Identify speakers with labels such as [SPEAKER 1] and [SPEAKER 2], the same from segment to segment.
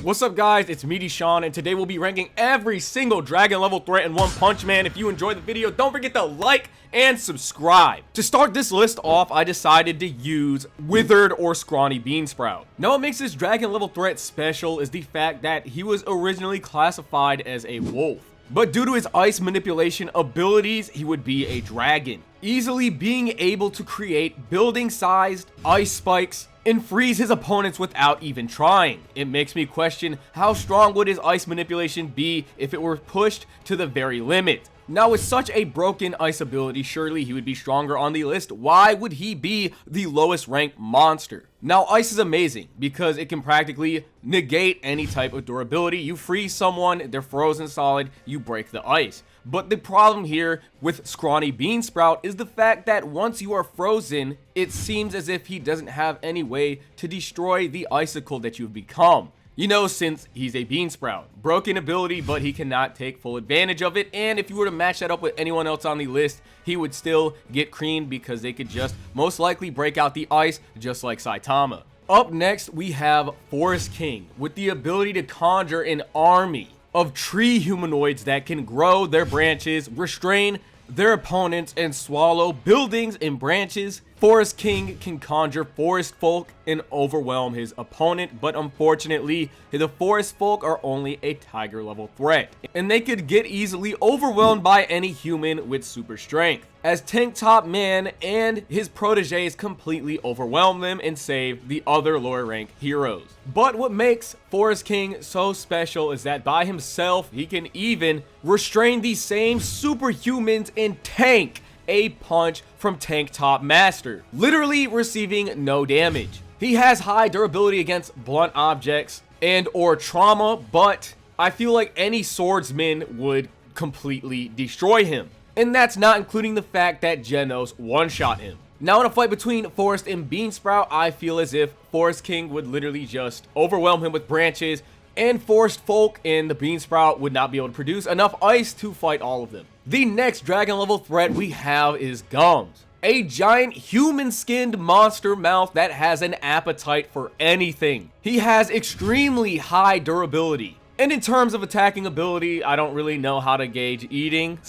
[SPEAKER 1] What's up guys, it's me Deshaun, and today we'll be ranking every single dragon level threat in One Punch Man. If you enjoyed the video, don't forget to like and subscribe. To start this list off, I decided to use Withered or Scrawny Beansprout. Now what makes this dragon level threat special is the fact that he was originally classified as a wolf, but due to his ice manipulation abilities, he would be a dragon, easily being able to create building-sized ice spikes and freeze his opponents without even trying. It makes me question how strong would his ice manipulation be if it were pushed to the very limit. Now with such a broken ice ability, surely he would be stronger on the list. Why would he be the lowest ranked monster? Now ice is amazing because it can practically negate any type of durability. You freeze someone, they're frozen solid, you break the ice. But the problem here with Scrawny Beansprout is the fact that once you are frozen, it seems as if he doesn't have any way to destroy the icicle that you've become. You know, since he's a Beansprout. Broken ability, but he cannot take full advantage of it. And if you were to match that up with anyone else on the list, he would still get creamed because they could just most likely break out the ice just like Saitama. Up next, we have Forest King with the ability to conjure an army of tree humanoids that can grow their branches, restrain their opponents, and swallow buildings and branches. Forest King can conjure forest folk and overwhelm his opponent, but unfortunately, the forest folk are only a tiger level threat, and they could get easily overwhelmed by any human with super strength, as Tank Top Man and his proteges completely overwhelm them and save the other lower ranked heroes. But what makes Forest King so special is that by himself, he can even restrain the same superhumans and tank a punch from Tank Top Master, literally receiving no damage. He has high durability against blunt objects and or trauma, but I feel like any swordsman would completely destroy him. And that's not including the fact that Genos one-shot him. Now in a fight between Forest and Beansprout, I feel as if Forest King would literally just overwhelm him with branches, and Forest Folk and the Beansprout would not be able to produce enough ice to fight all of them. The next dragon level threat we have is Gums, a giant human-skinned monster mouth that has an appetite for anything. He has extremely high durability, and in terms of attacking ability, I don't really know how to gauge eating,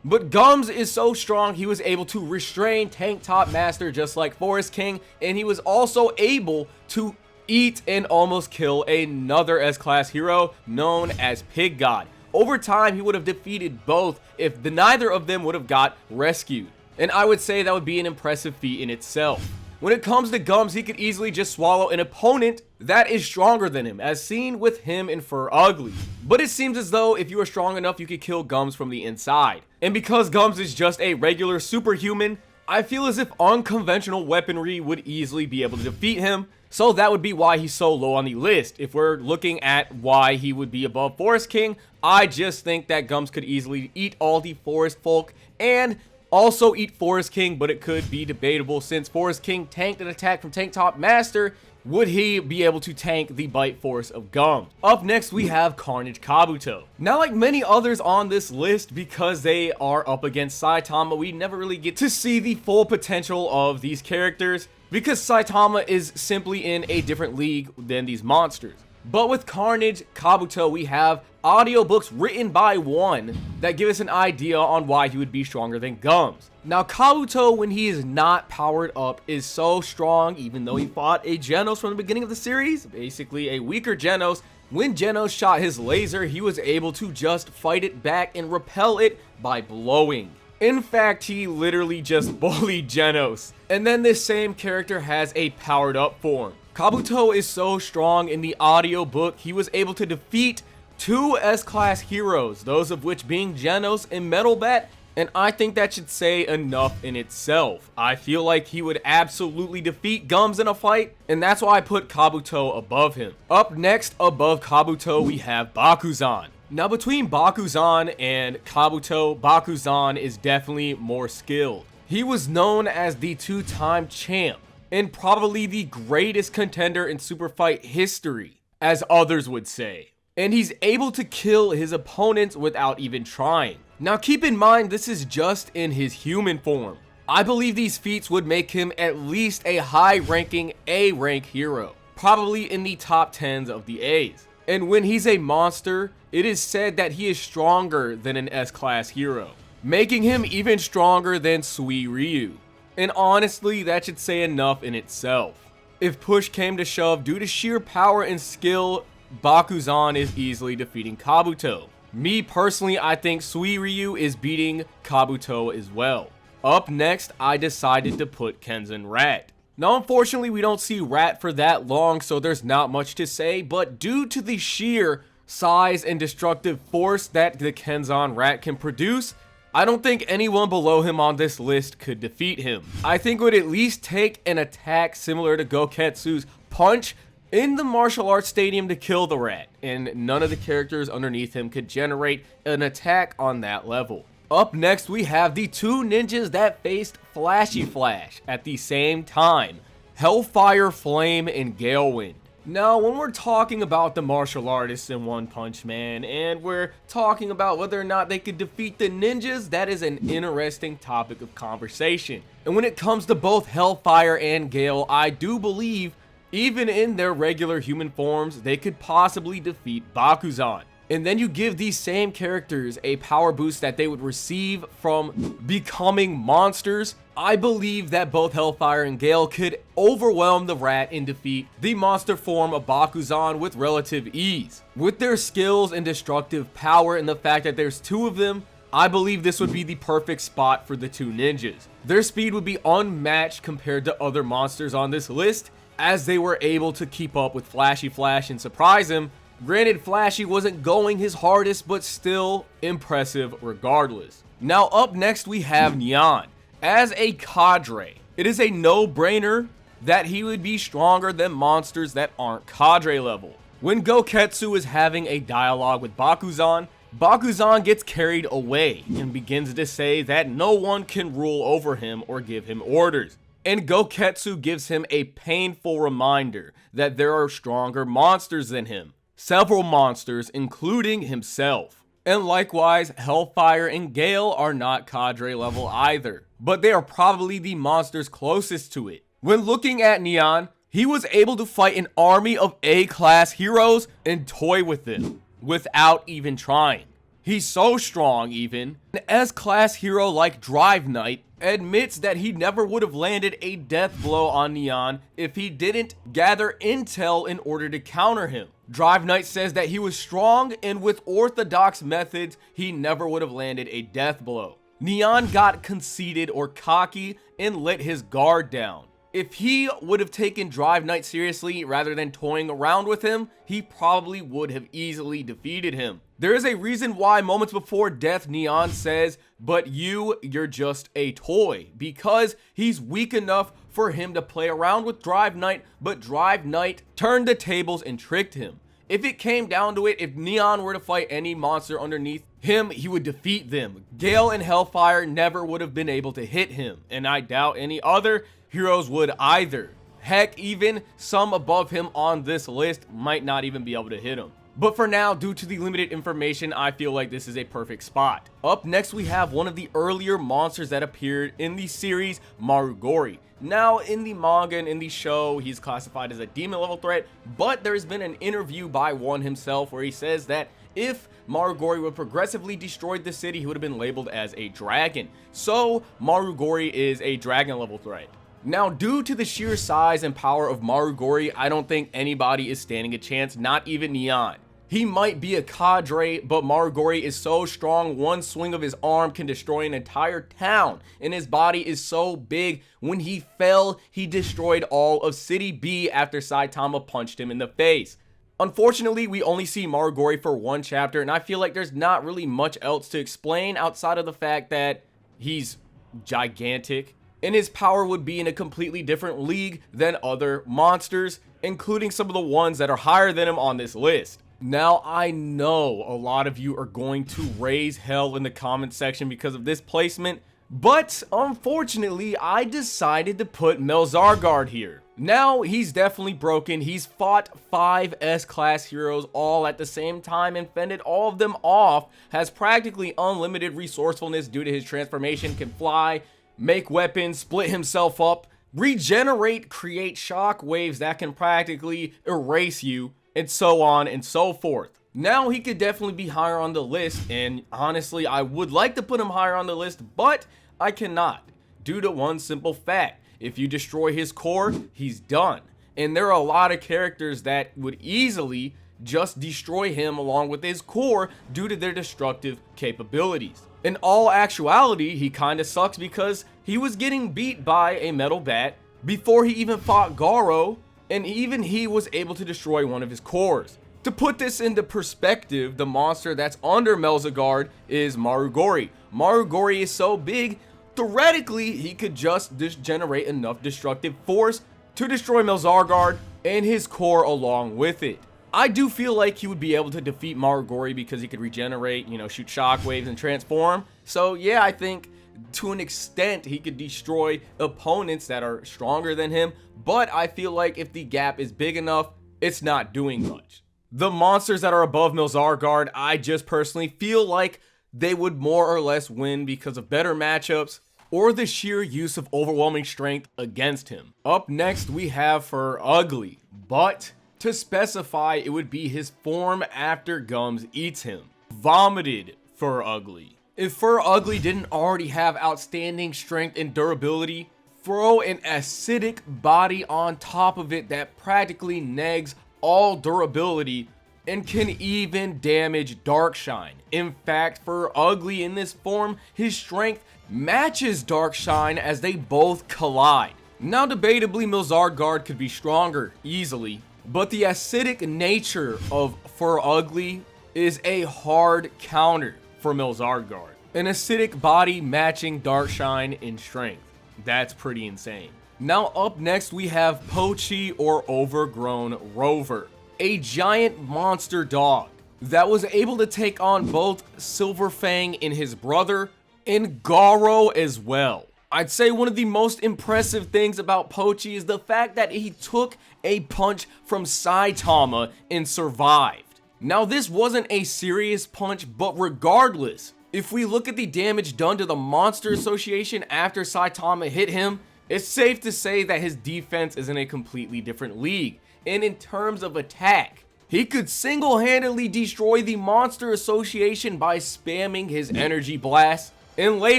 [SPEAKER 1] but Gums is so strong he was able to restrain Tank Top Master just like Forest King, and he was also able to eat and almost kill another S-class hero known as Pig God. Over time, he would have defeated both if neither of them would have got rescued. And I would say that would be an impressive feat in itself. When it comes to Gums, he could easily just swallow an opponent that is stronger than him, as seen with him and Fur Ugly. But it seems as though if you are strong enough, you could kill Gums from the inside. And because Gums is just a regular superhuman, I feel as if unconventional weaponry would easily be able to defeat him. So that would be why he's so low on the list. If we're looking at why he would be above Forest King, I just think that Gums could easily eat all the forest folk and also eat Forest King, but it could be debatable since Forest King tanked an attack from Tank Top Master. Would he be able to tank the bite force of Gums? Up next, we have Carnage Kabuto. Now, like many others on this list, because they are up against Saitama, we never really get to see the full potential of these characters, because Saitama is simply in a different league than these monsters. But with Carnage Kabuto, we have audiobooks written by one that give us an idea on why he would be stronger than Gums. Now, Kabuto, when he is not powered up, is so strong, even though he fought a Genos from the beginning of the series, basically a weaker Genos. When Genos shot his laser, he was able to just fight it back and repel it by blowing. In fact, he literally just bullied Genos. And then this same character has a powered up form. Kabuto is so strong in the audiobook, he was able to defeat two S-class heroes, those of which being Genos and Metal Bat, and I think that should say enough in itself. I feel like he would absolutely defeat Gums in a fight, and that's why I put Kabuto above him. Up next, above Kabuto, we have Bakuzan. Now, between Bakuzan and Kabuto, Bakuzan is definitely more skilled. He was known as the two-time champ, and probably the greatest contender in super fight history, as others would say. And he's able to kill his opponents without even trying. Now keep in mind, this is just in his human form. I believe these feats would make him at least a high-ranking A-rank hero. probably in the top 10s of the A's. And when he's a monster, it is said that he is stronger than an S-class hero, making him even stronger than Sui Ryu. And honestly, that should say enough in itself. If push came to shove, due to sheer power and skill, Bakuzan is easily defeating Kabuto. Me personally, I think Sui Ryu is beating Kabuto as well. Up next, I decided to put Kenzan Rat. Now, unfortunately, we don't see Rat for that long, so there's not much to say, but due to the sheer size and destructive force that the Kenzan Rat can produce, I don't think anyone below him on this list could defeat him. I think it would at least take an attack similar to Goketsu's punch in the martial arts stadium to kill the rat, and none of the characters underneath him could generate an attack on that level. Up next, we have the two ninjas that faced Flashy Flash at the same time, Hellfire Flame and Galewind. Now, when we're talking about the martial artists in One Punch Man, and we're talking about whether or not they could defeat the ninjas, that is an interesting topic of conversation. And when it comes to both Hellfire and Gale, I do believe, even in their regular human forms, they could possibly defeat Bakuzan. And then you give these same characters a power boost that they would receive from becoming monsters. I believe that both Hellfire and Gale could overwhelm the rat and defeat the monster form of Bakuzan with relative ease. With their skills and destructive power and the fact that there's two of them, I believe this would be the perfect spot for the two ninjas. Their speed would be unmatched compared to other monsters on this list, as they were able to keep up with Flashy Flash and surprise him. Granted, Flashy wasn't going his hardest, but still impressive regardless. Now up next we have Nyan. As a cadre, it is a no-brainer that he would be stronger than monsters that aren't cadre level. When Goketsu is having a dialogue with Bakuzan, Bakuzan gets carried away and begins to say that no one can rule over him or give him orders. And Goketsu gives him a painful reminder that there are stronger monsters than him. Several monsters, including himself. And likewise, Hellfire and Gale are not cadre level either, but they are probably the monsters closest to it. When looking at Nyan, he was able to fight an army of A-class heroes and toy with them, without even trying. He's so strong even, an S-class hero like Drive Knight admits that he never would have landed a death blow on Nyan if he didn't gather intel in order to counter him. Drive Knight says that he was strong and with orthodox methods, he never would have landed a death blow. Nyan got conceited or cocky and let his guard down. If he would have taken Drive Knight seriously rather than toying around with him, he probably would have easily defeated him. There is a reason why moments before death, Nyan says, "But you're just a toy," because he's weak enough for him to play around with Drive Knight, but Drive Knight turned the tables and tricked him. If it came down to it, if Nyan were to fight any monster underneath him, he would defeat them. Gale and Hellfire never would have been able to hit him, and I doubt any other heroes would either. Heck, even some above him on this list might not even be able to hit him. But for now, due to the limited information, I feel like this is a perfect spot. Up next, we have one of the earlier monsters that appeared in the series, Marugori. Now, in the manga and in the show, he's classified as a demon level threat, but there's been an interview by one himself where he says that if Marugori would progressively destroy the city, he would have been labeled as a dragon. So, Marugori is a dragon level threat. Now, due to the sheer size and power of Marugori, I don't think anybody is standing a chance, not even Nyan. He might be a cadre, but Marugori is so strong, one swing of his arm can destroy an entire town, and his body is so big, when he fell, he destroyed all of City B after Saitama punched him in the face. Unfortunately, we only see Marugori for one chapter, and I feel like there's not really much else to explain outside of the fact that he's gigantic, and his power would be in a completely different league than other monsters, including some of the ones that are higher than him on this list. Now, I know a lot of you are going to raise hell in the comment section because of this placement, but unfortunately, I decided to put Melzargard here. Now, he's definitely broken. He's fought 5 S-class heroes all at the same time and fended all of them off, has practically unlimited resourcefulness due to his transformation, can fly, make weapons, split himself up, regenerate, create shock waves that can practically erase you, and so on and so forth. Now he could definitely be higher on the list, and honestly I would like to put him higher on the list, but I cannot, due to one simple fact. If you destroy his core, he's done. And there are a lot of characters that would easily just destroy him along with his core due to their destructive capabilities. In all actuality, he kinda sucks because he was getting beat by a metal bat before he even fought Garou, and even he was able to destroy one of his cores. To put this into perspective, the monster that's under Melzagard is Marugori. Marugori is so big, theoretically he could just generate enough destructive force to destroy Melzargard and his core along with it. I do feel like he would be able to defeat Marugori because he could regenerate, shoot shockwaves and transform. So yeah, I think to an extent he could destroy opponents that are stronger than him, but I feel like if the gap is big enough, it's not doing much. The monsters that are above Melzargard, I just personally feel like they would more or less win because of better matchups or the sheer use of overwhelming strength against him. Up next, we have Fur Ugly, but to specify, it would be his form after Gums eats him. Vomited Fur Ugly. If Fur Ugly didn't already have outstanding strength and durability, throw an acidic body on top of it that practically negs all durability and can even damage Darkshine. In fact, Fur Ugly in this form, his strength matches Darkshine as they both collide. Now debatably Melzargard could be stronger easily, but the acidic nature of Fur Ugly is a hard counter for Melzargard. An acidic body matching Darkshine in strength. That's pretty insane. Now up next we have Pochi or Overgrown Rover, a giant monster dog that was able to take on both Silverfang and his brother, and Garou as well. I'd say one of the most impressive things about Pochi is the fact that he took a punch from Saitama and survived. Now this wasn't a serious punch, but regardless, if we look at the damage done to the Monster Association after Saitama hit him, it's safe to say that his defense is in a completely different league. And in terms of attack, he could single-handedly destroy the Monster Association by spamming his energy blast and lay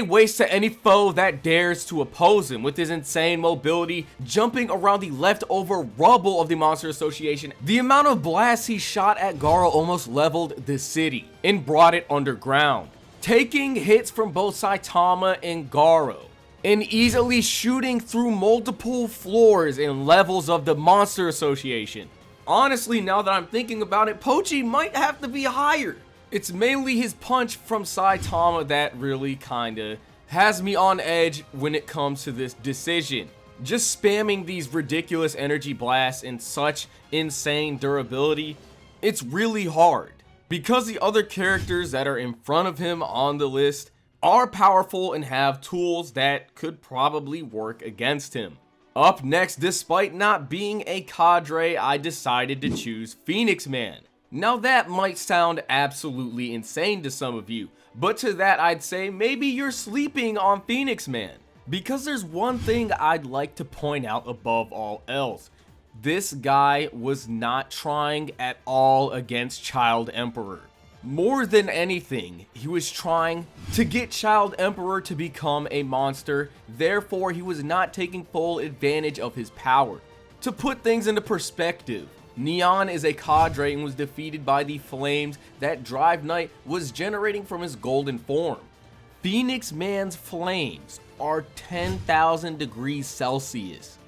[SPEAKER 1] waste to any foe that dares to oppose him with his insane mobility, jumping around the leftover rubble of the Monster Association. The amount of blasts he shot at Garou almost leveled the city and brought it underground, taking hits from both Saitama and Garou, and easily shooting through multiple floors and levels of the Monster Association. Honestly, now that I'm thinking about it, Pochi might have to be higher. It's mainly his punch from Saitama that really kinda has me on edge when it comes to this decision. Just spamming these ridiculous energy blasts and such insane durability, it's really hard. Because the other characters that are in front of him on the list are powerful and have tools that could probably work against him. Up next, despite not being a cadre, I decided to choose Phoenix Man. Now that might sound absolutely insane to some of you, but to that I'd say maybe you're sleeping on Phoenix Man. Because there's one thing I'd like to point out above all else. This guy was not trying at all against Child Emperor. More than anything, he was trying to get Child Emperor to become a monster, therefore he was not taking full advantage of his power. To put things into perspective, Neon is a cadre and was defeated by the flames that Drive Knight was generating from his golden form. Phoenix Man's flames are 10,000 degrees Celsius.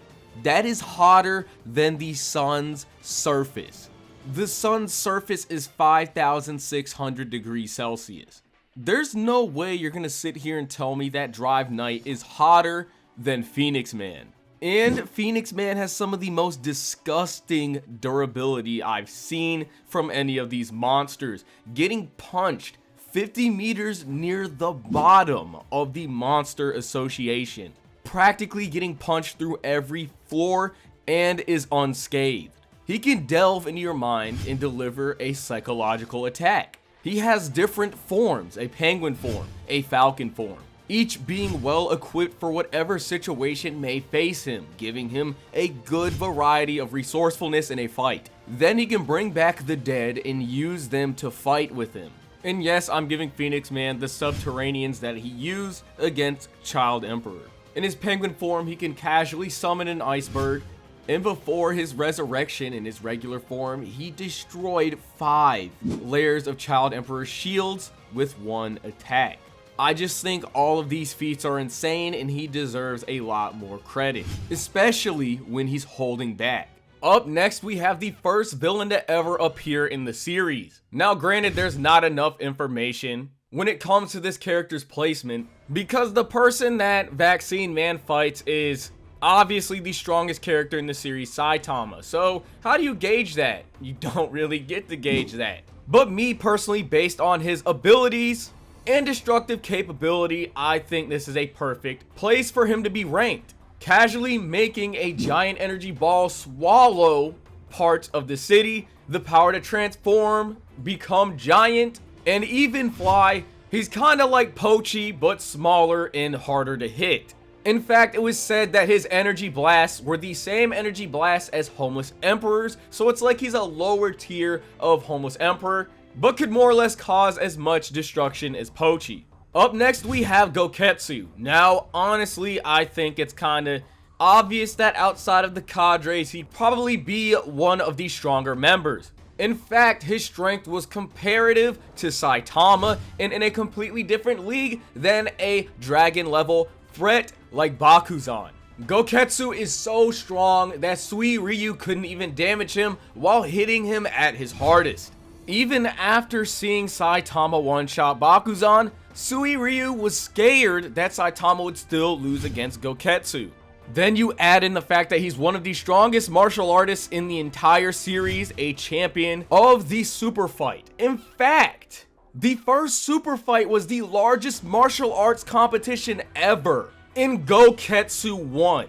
[SPEAKER 1] That is hotter than the sun's surface. The sun's surface is 5,600 degrees Celsius. There's no way you're gonna sit here and tell me that Drive Knight is hotter than Phoenix Man. And Phoenix Man has some of the most disgusting durability I've seen from any of these monsters. Getting punched 50 meters near the bottom of the Monster Association. Practically getting punched through every floor and is unscathed. He can delve into your mind and deliver a psychological attack. He has different forms, a penguin form, a falcon form. each being well equipped for whatever situation may face him, giving him a good variety of resourcefulness in a fight. Then he can bring back the dead and use them to fight with him. And yes, I'm giving Phoenix Man the subterraneans that he used against Child Emperor. In his penguin form, he can casually summon an iceberg, and before his resurrection in his regular form, he destroyed 5 layers of Child Emperor's shields with 1 attack. I just think all of these feats are insane and he deserves a lot more credit, especially when he's holding back. Up next, we have the first villain to ever appear in the series. Now granted, there's not enough information when it comes to this character's placement, because the person that Vaccine Man fights is obviously the strongest character in the series, Saitama. So how do you gauge that? You don't really get to gauge that. But me personally, based on his abilities and destructive capability, I think this is a perfect place for him to be ranked. Casually making a giant energy ball swallow parts of the city, the power to transform, become giant, and even fly. He's kind of like Pochi, but smaller and harder to hit. In fact, it was said that his energy blasts were the same energy blasts as Homeless Emperor's, so it's like he's a lower tier of Homeless Emperor, but could more or less cause as much destruction as Pochi. Up next, we have Goketsu. Now, honestly, I think it's kind of obvious that outside of the cadres, he'd probably be one of the stronger members. In fact, his strength was comparative to Saitama and in a completely different league than a dragon level threat like Bakuzan. Goketsu is so strong that Sui Ryu couldn't even damage him while hitting him at his hardest. Even after seeing Saitama one-shot Bakuzan, Sui Ryu was scared that Saitama would still lose against Goketsu. Then you add in the fact that he's one of the strongest martial artists in the entire series, a champion of the super fight. In fact, the first super fight was the largest martial arts competition ever, and Goketsu won.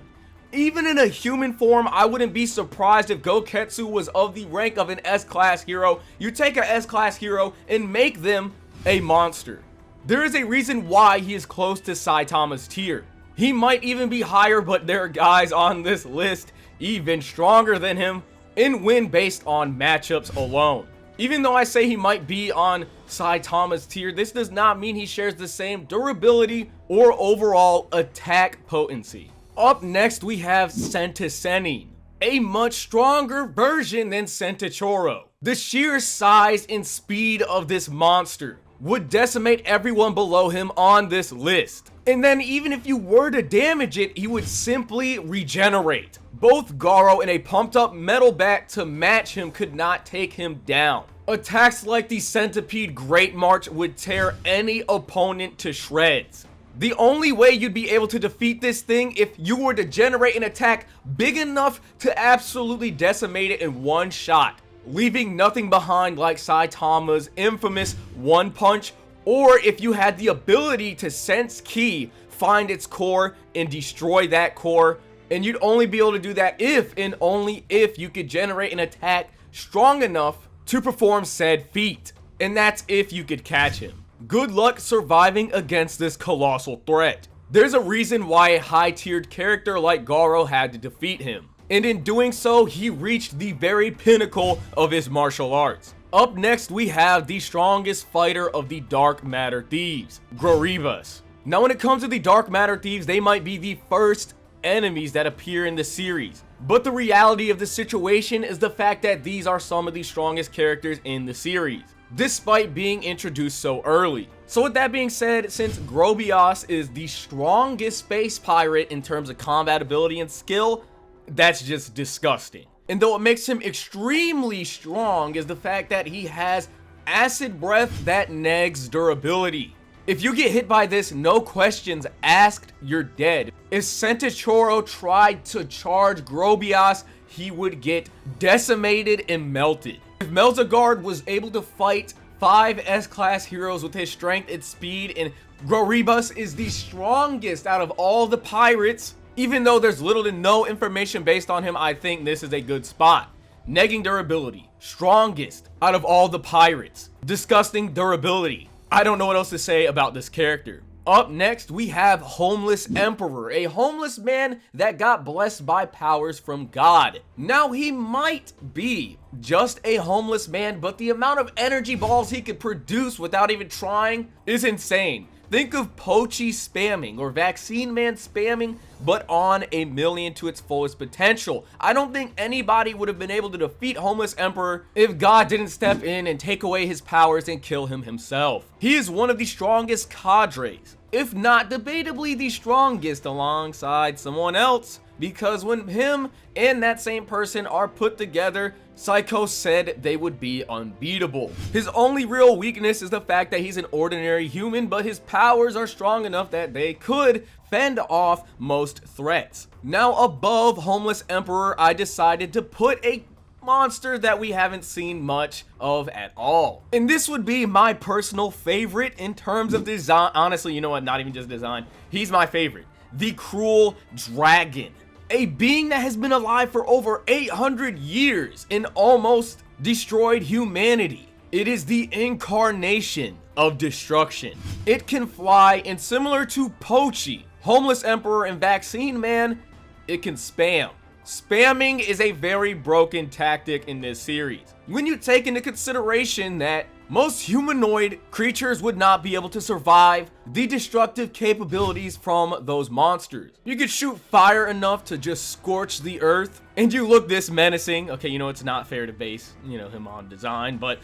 [SPEAKER 1] Even in a human form, I wouldn't be surprised if Goketsu was of the rank of an S-class hero. You take an S-class hero and make them a monster. There is a reason why he is close to Saitama's tier. He might even be higher, but there are guys on this list even stronger than him and win based on matchups alone. Even though I say he might be on Saitama's tier, this does not mean he shares the same durability or overall attack potency. Up next, we have Senta-Senin, a much stronger version than Senta-Choro. The sheer size and speed of this monster would decimate everyone below him on this list. And then even if you were to damage it, he would simply regenerate. Both Garou and a pumped up metal bat to match him could not take him down. Attacks like the Centipede Great March would tear any opponent to shreds. The only way you'd be able to defeat this thing if you were to generate an attack big enough to absolutely decimate it in one shot, leaving nothing behind like Saitama's infamous one punch, or if you had the ability to sense ki, find its core and destroy that core, and you'd only be able to do that if and only if you could generate an attack strong enough to perform said feat, and that's if you could catch him. Good luck surviving against this colossal threat. There's a reason why a high-tiered character like Garou had to defeat him, and in doing so, he reached the very pinnacle of his martial arts. Up next, we have the strongest fighter of the Dark Matter Thieves, Groribas. Now, when it comes to the Dark Matter Thieves, they might be the first enemies that appear in the series, but the reality of the situation is the fact that these are some of the strongest characters in the series, despite being introduced so early. So with that being said, since Grobias is the strongest space pirate in terms of combat ability and skill, that's just disgusting. And though it makes him extremely strong is the fact that he has acid breath that negs durability. If you get hit by this, no questions asked, you're dead. If Senta-Choro tried to charge Grobias, he would get decimated and melted. If Melzagard was able to fight 5 S-class heroes with his strength and speed, and Groribas is the strongest out of all the pirates, even though there's little to no information based on him, I think this is a good spot. Negging durability, strongest out of all the pirates, disgusting durability. I don't know what else to say about this character. Up next, we have Homeless Emperor, a homeless man that got blessed by powers from God. Now, he might be just a homeless man, but the amount of energy balls he could produce without even trying is insane. Think of Pochi spamming or Vaccine Man spamming, but on a million to its fullest potential. I don't think anybody would have been able to defeat Homeless Emperor if God didn't step in and take away his powers and kill him himself. He is one of the strongest cadres, if not debatably the strongest, alongside someone else, because when him and that same person are put together, Psycho said they would be unbeatable. His only real weakness is the fact that he's an ordinary human, but his powers are strong enough that they could fend off most threats. Now, above Homeless Emperor, I decided to put a monster that we haven't seen much of at all. And this would be my personal favorite in terms of design. Honestly, you know what? Not even just design. He's my favorite. The Cruel Dragon. A being that has been alive for over 800 years and almost destroyed humanity. It is the incarnation of destruction. It can fly, and similar to Pochi, Homeless Emperor, and Vaccine Man, it can spam. Spamming is a very broken tactic in this series. When you take into consideration that most humanoid creatures would not be able to survive the destructive capabilities from those monsters. You could shoot fire enough to just scorch the earth, and you look this menacing. Okay, you know, it's not fair to base, him on design, but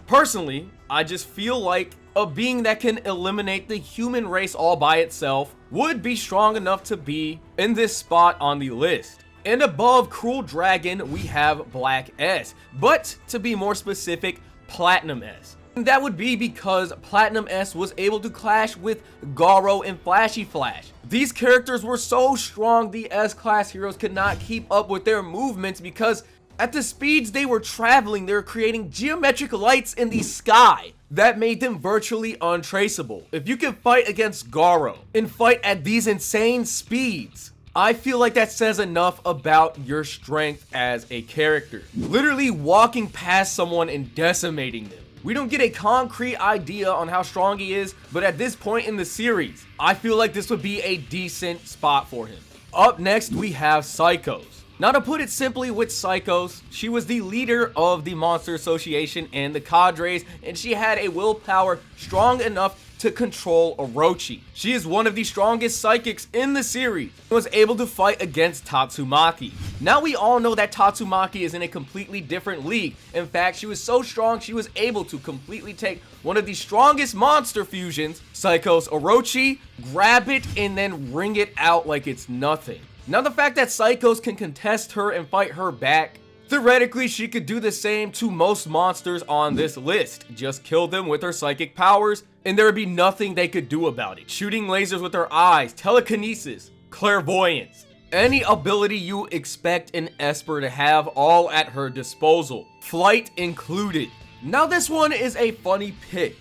[SPEAKER 1] personally, I just feel like a being that can eliminate the human race all by itself would be strong enough to be in this spot on the list. And above Cruel Dragon, we have Black S, but to be more specific, Platinum S. And that would be because Platinum S was able to clash with Garou and Flashy Flash. These characters were so strong, the S-class heroes could not keep up with their movements because at the speeds they were traveling, they were creating geometric lights in the sky that made them virtually untraceable. If you can fight against Garou and fight at these insane speeds, I feel like that says enough about your strength as a character. Literally walking past someone and decimating them. We don't get a concrete idea on how strong he is, but at this point in the series, I feel like this would be a decent spot for him. Up next, we have Psychos. Now, to put it simply with Psychos, she was the leader of the Monster Association and the cadres, and she had a willpower strong enough to control Orochi. She is one of the strongest psychics in the series and was able to fight against Tatsumaki. Now we all know that Tatsumaki is in a completely different league. In fact, she was so strong she was able to completely take one of the strongest monster fusions, Psycho's Orochi, grab it, and then wring it out like it's nothing. Now the fact that Psychos can contest her and fight her back, theoretically, she could do the same to most monsters on this list. Just kill them with her psychic powers, and there would be nothing they could do about it. Shooting lasers with her eyes, telekinesis, clairvoyance, any ability you expect an Esper to have, all at her disposal. Flight included. Now this one is a funny pick.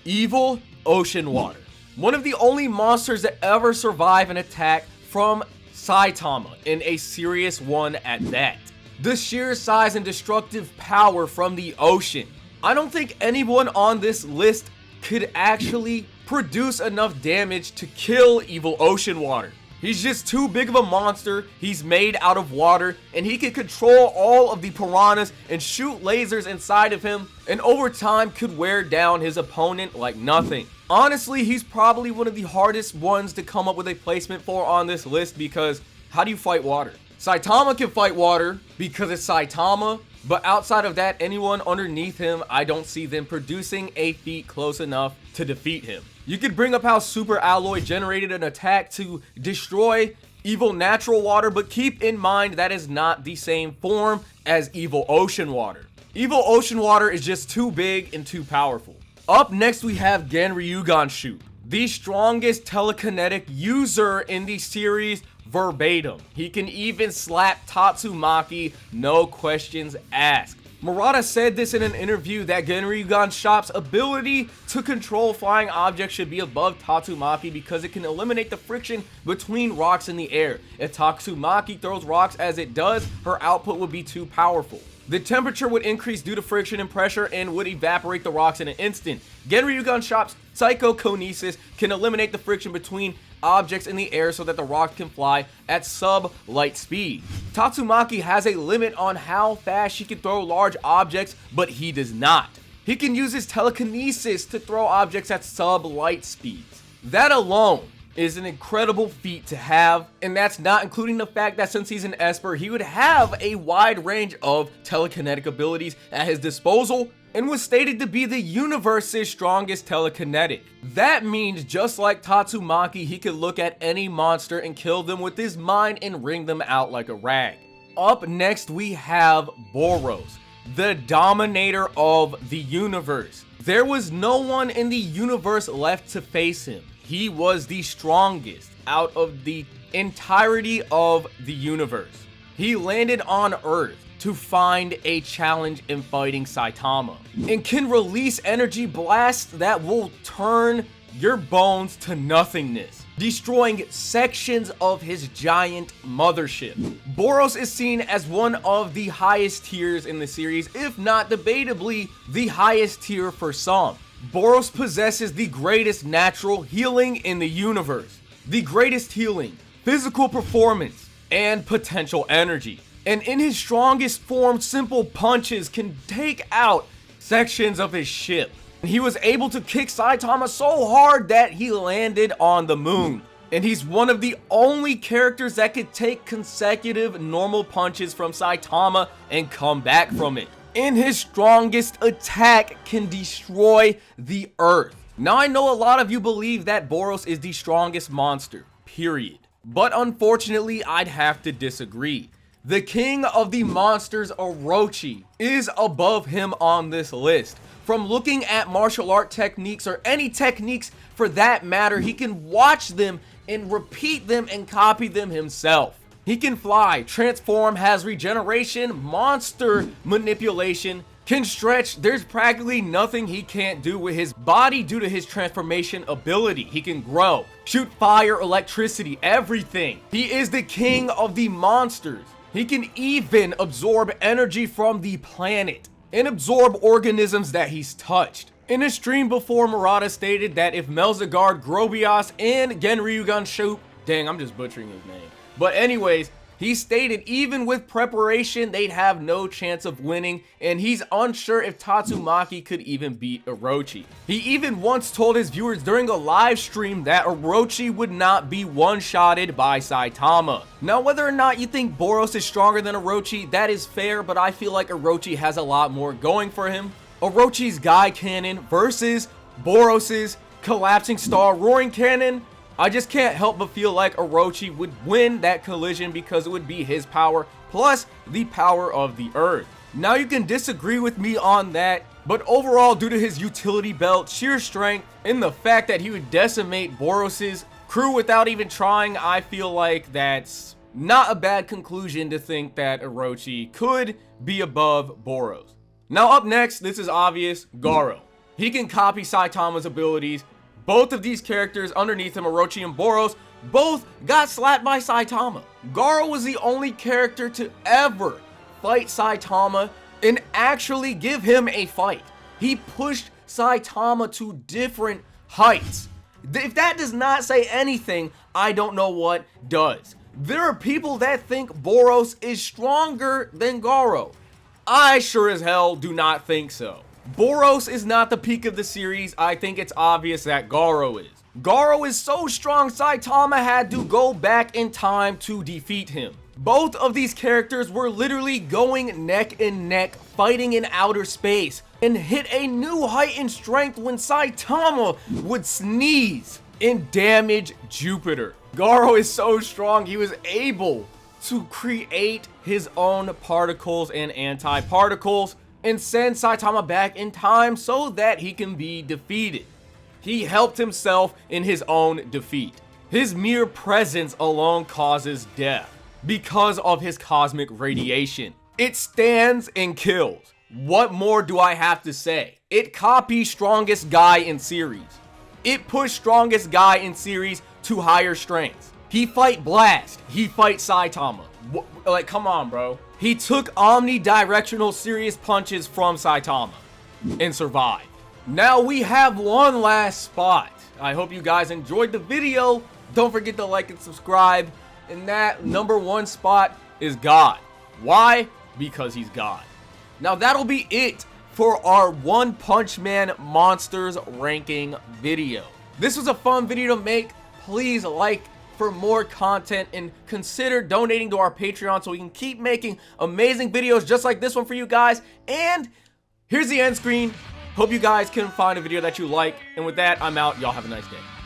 [SPEAKER 1] Evil Ocean Water. One of the only monsters that ever survive an attack from Saitama, and a serious one at that. The sheer size and destructive power from the ocean. I don't think anyone on this list could actually produce enough damage to kill Evil Ocean Water. He's just too big of a monster, he's made out of water, and he can control all of the piranhas and shoot lasers inside of him, and over time could wear down his opponent like nothing. Honestly, he's probably one of the hardest ones to come up with a placement for on this list because how do you fight water? Saitama can fight water because it's Saitama, but outside of that, anyone underneath him, I don't see them producing a feat close enough to defeat him. You could bring up how Super Alloy generated an attack to destroy Evil Natural Water, but keep in mind that is not the same form as Evil Ocean Water. Evil Ocean Water is just too big and too powerful. Up next, we have Genryuganshu, the strongest telekinetic user in the series verbatim. He can even slap Tatsumaki, no questions asked. Murata said this in an interview that Genryugan Shop's ability to control flying objects should be above Tatsumaki because it can eliminate the friction between rocks in the air. If Tatsumaki throws rocks as it does, her output would be too powerful. The temperature would increase due to friction and pressure and would evaporate the rocks in an instant. Genryugan Shop's psychokinesis can eliminate the friction between objects in the air so that the rock can fly at sub-light speed. Tatsumaki has a limit on how fast she can throw large objects, but he does not. He can use his telekinesis to throw objects at sub-light speeds. That alone is an incredible feat to have, and that's not including the fact that since he's an Esper, he would have a wide range of telekinetic abilities at his disposal, and was stated to be the universe's strongest telekinetic. That means just like Tatsumaki, he could look at any monster and kill them with his mind and wring them out like a rag. Up next we have Boros, the dominator of the universe. There was no one in the universe left to face him. He was the strongest out of the entirety of the universe. He landed on Earth to find a challenge in fighting Saitama, and can release energy blasts that will turn your bones to nothingness, destroying sections of his giant mothership. Boros is seen as one of the highest tiers in the series, if not debatably the highest tier for some. Boros possesses the greatest natural healing in the universe, the greatest healing, physical performance, and potential energy. And in his strongest form, simple punches can take out sections of his ship. He was able to kick Saitama so hard that he landed on the moon. And he's one of the only characters that could take consecutive normal punches from Saitama and come back from it. And his strongest attack can destroy the earth. Now I know a lot of you believe that Boros is the strongest monster, period. But unfortunately, I'd have to disagree. The king of the monsters, Orochi, is above him on this list. From looking at martial art techniques, or any techniques for that matter, he can watch them and repeat them and copy them himself. He can fly, transform, has regeneration, monster manipulation, can stretch. There's practically nothing he can't do with his body due to his transformation ability. He can grow, shoot fire, electricity, everything. He is the king of the monsters. He can even absorb energy from the planet and absorb organisms that he's touched. In a stream before, Murata stated that if Melzagard, Grobias, and Genryugan Shop, dang, I'm just butchering his name. But anyways, he stated even with preparation, they'd have no chance of winning, and he's unsure if Tatsumaki could even beat Orochi. He even once told his viewers during a live stream that Orochi would not be one-shotted by Saitama. Now, whether or not you think Boros is stronger than Orochi, that is fair, but I feel like Orochi has a lot more going for him. Orochi's Guy Cannon versus Boros's Collapsing Star Roaring Cannon. I just can't help but feel like Orochi would win that collision because it would be his power plus the power of the earth. Now you can disagree with me on that, but overall, due to his utility belt, sheer strength, and the fact that he would decimate Boros's crew without even trying, I feel like that's not a bad conclusion to think that Orochi could be above Boros. Now up next, this is obvious, Garou. He can copy Saitama's abilities. Both of these characters underneath him, Orochi and Boros, both got slapped by Saitama. Garou was the only character to ever fight Saitama and actually give him a fight. He pushed Saitama to different heights. If that does not say anything, I don't know what does. There are people that think Boros is stronger than Garou. I sure as hell do not think so. Boros is not the peak of the series. I think it's obvious that Garou is. Garou is so strong, Saitama had to go back in time to defeat him. Both of these characters were literally going neck and neck, fighting in outer space, and hit a new height in strength when Saitama would sneeze and damage Jupiter. Garou is so strong, he was able to create his own particles and anti-particles and send Saitama back in time so that he can be defeated. He helped himself in his own defeat. His mere presence alone causes death because of his cosmic radiation. It stands and kills. What more do I have to say? It copies strongest guy in series. It pushed strongest guy in series to higher strengths. He fight Blast. He fight Saitama. Like, come on, bro. He took omnidirectional serious punches from Saitama and survived. Now we have one last spot. I hope you guys enjoyed the video. Don't forget to like and subscribe. And that number 1 spot is God. Why? Because he's God. Now that'll be it for our One Punch Man Monsters ranking video. This was a fun video to make. Please like for more content and consider donating to our Patreon so we can keep making amazing videos just like this one for you guys. And here's the end screen. Hope you guys can find a video that you like. And with that, I'm out. Y'all have a nice day.